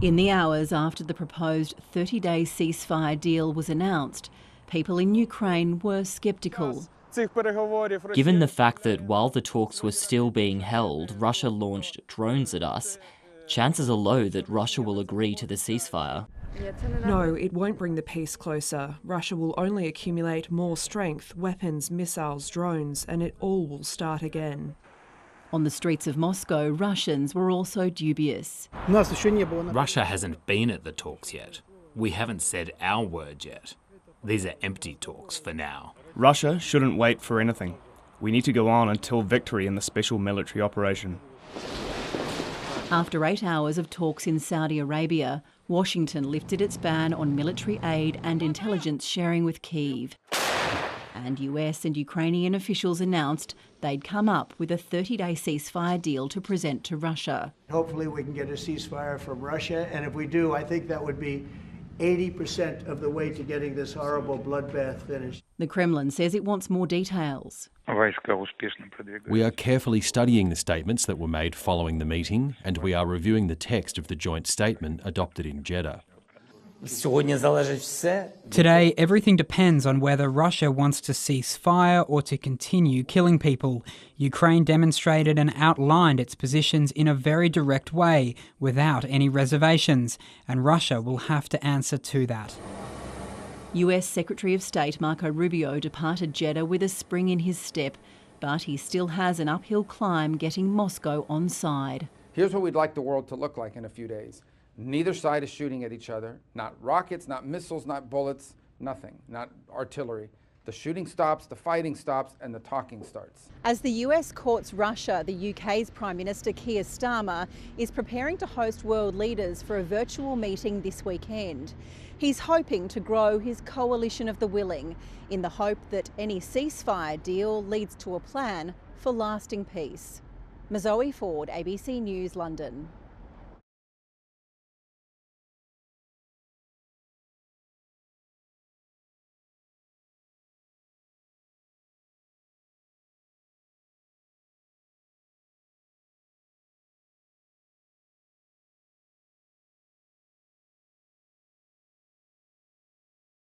In the hours after the proposed 30-day ceasefire deal was announced, people in Ukraine were sceptical. Given the fact that while the talks were still being held, Russia launched drones at us, chances are low that Russia will agree to the ceasefire. No, it won't bring the peace closer. Russia will only accumulate more strength, weapons, missiles, drones, and it all will start again. On the streets of Moscow, Russians were also dubious. Russia hasn't been at the talks yet. We haven't said our word yet. These are empty talks for now. Russia shouldn't wait for anything. We need to go on until victory in the special military operation. After 8 hours of talks in Saudi Arabia, Washington lifted its ban on military aid and intelligence sharing with Kyiv. And US and Ukrainian officials announced they'd come up with a 30-day ceasefire deal to present to Russia. Hopefully we can get a ceasefire from Russia, and if we do, I think that would be 80% of the way to getting this horrible bloodbath finished. The Kremlin says it wants more details. We are carefully studying the statements that were made following the meeting, and we are reviewing the text of the joint statement adopted in Jeddah. Today, everything depends on whether Russia wants to cease fire or to continue killing people. Ukraine demonstrated and outlined its positions in a very direct way, without any reservations, and Russia will have to answer to that. US Secretary of State Marco Rubio departed Jeddah with a spring in his step, but he still has an uphill climb getting Moscow on side. Here's what we'd like the world to look like in a few days. Neither side is shooting at each other. Not rockets, not missiles, not bullets, nothing, not artillery. The shooting stops, the fighting stops, and the talking starts. As the US courts Russia, the UK's Prime Minister Keir Starmer is preparing to host world leaders for a virtual meeting this weekend. He's hoping to grow his coalition of the willing in the hope that any ceasefire deal leads to a plan for lasting peace. Mazoe Ford, ABC News, London.